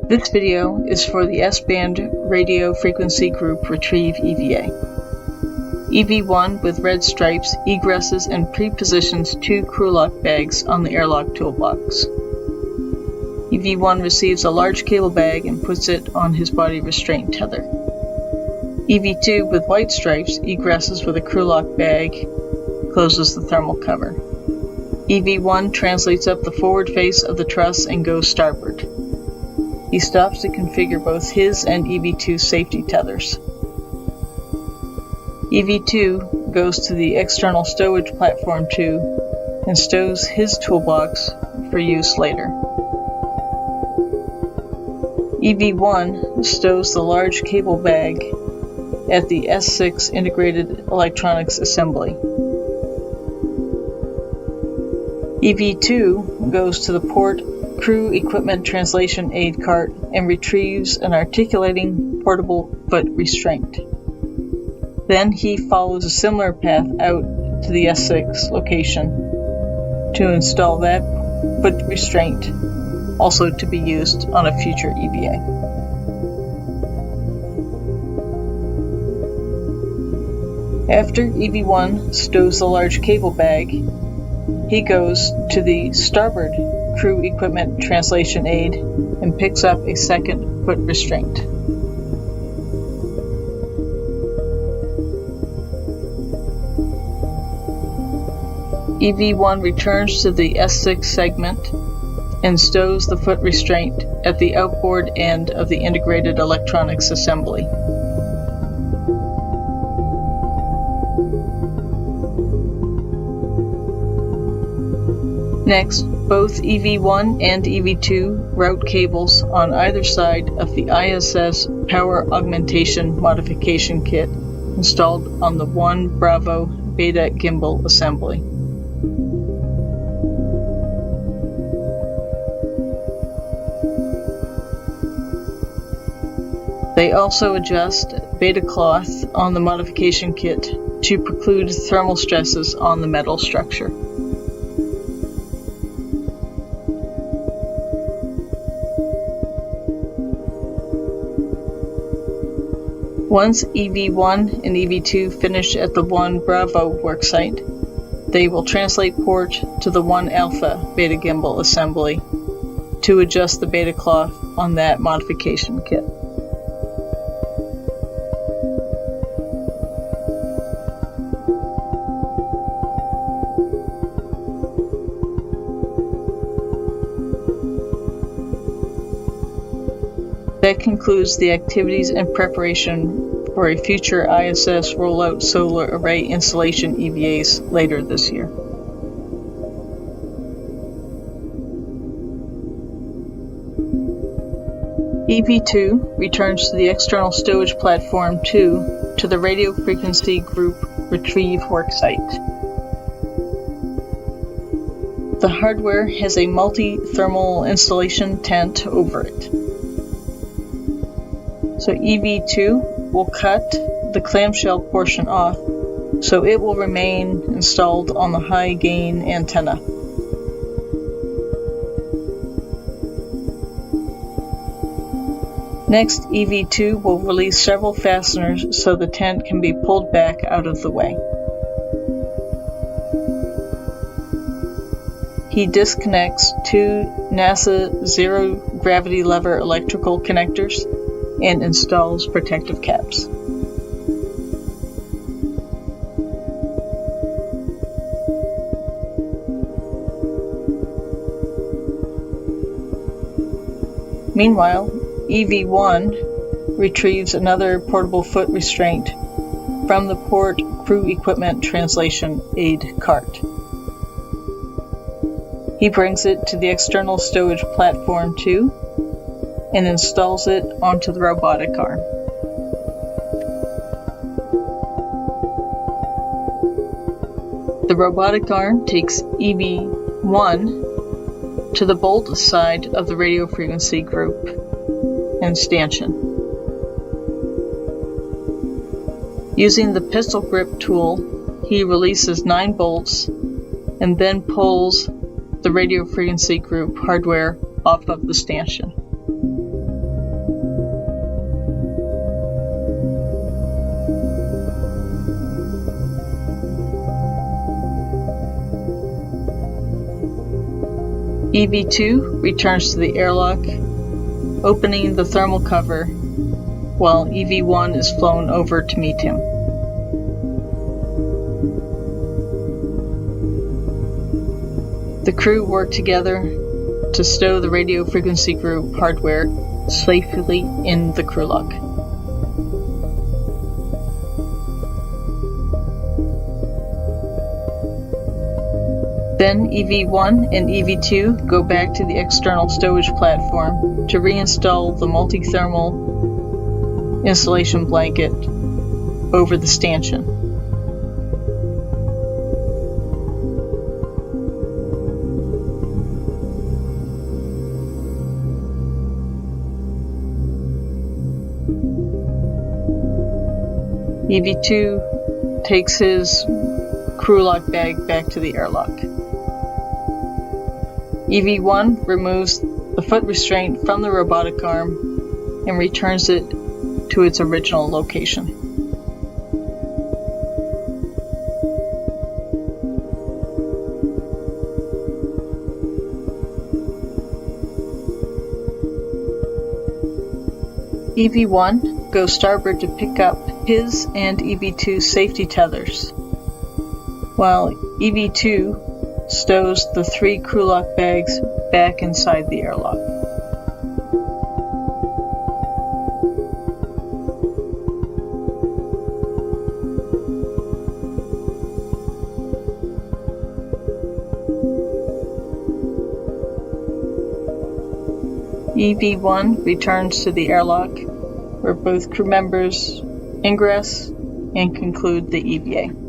This video is for the S-band radio frequency group Retrieve EVA. EV1 with red stripes egresses and pre-positions 2 crew lock bags on the airlock toolbox. EV1 receives a large cable bag and puts it on his body restraint tether. EV2 with white stripes egresses with a crew lock bag, closes the thermal cover. EV1 translates up the forward face of the truss and goes starboard. He stops to configure both his and EV2 safety tethers. EV2 goes to the external stowage platform 2 and stows his toolbox for use later. EV1 stows the large cable bag at the S6 Integrated Electronics Assembly. EV2 goes to the port Crew Equipment Translation Aid cart and retrieves an articulating portable foot restraint. Then he follows a similar path out to the S6 location to install that foot restraint, also to be used on a future EVA. After EV1 stows the large cable bag, he goes to the starboard Crew Equipment Translation Aid and picks up a second foot restraint. EV1 returns to the S6 segment and stows the foot restraint at the outboard end of the Integrated Electronics Assembly. Next, both EV1 and EV2 route cables on either side of the ISS Power Augmentation Modification Kit installed on the 1 Bravo Beta Gimbal assembly. They also adjust beta cloth on the modification kit to preclude thermal stresses on the metal structure. Once EV1 and EV2 finish at the 1 Bravo worksite, they will translate port to the 1 Alpha Beta Gimbal assembly to adjust the beta cloth on that modification kit. That concludes the activities and preparation for a future ISS rollout solar array installation EVAs later this year. EV2 returns to the external stowage platform 2 to the radio frequency group Retrieve worksite. The hardware has a multi-thermal installation tent over it. So EV2 will cut the clamshell portion off so it will remain installed on the high gain antenna. Next, EV2 will release several fasteners so the tent can be pulled back out of the way. He disconnects 2 NASA zero gravity lever electrical connectors and installs protective caps. Meanwhile, EV1 retrieves another portable foot restraint from the port Crew Equipment Translation Aid cart. He brings it to the external stowage platform 2 and installs it onto the robotic arm. The robotic arm takes EV1 to the bolt side of the radio frequency group and stanchion. Using the pistol grip tool, he releases 9 bolts and then pulls the radio frequency group hardware off of the stanchion. EV2 returns to the airlock, opening the thermal cover, while EV1 is flown over to meet him. The crew work together to stow the radio frequency group hardware safely in the crew lock. Then EV1 and EV2 go back to the external stowage platform to reinstall the multi-thermal insulation blanket over the stanchion. EV2 takes his crew lock bag back to the airlock. EV1 removes the foot restraint from the robotic arm and returns it to its original location. EV1 goes starboard to pick up his and EV2's safety tethers, while EV2 stows the 3 crew lock bags back inside the airlock. EV1 returns to the airlock, where both crew members ingress and conclude the EVA.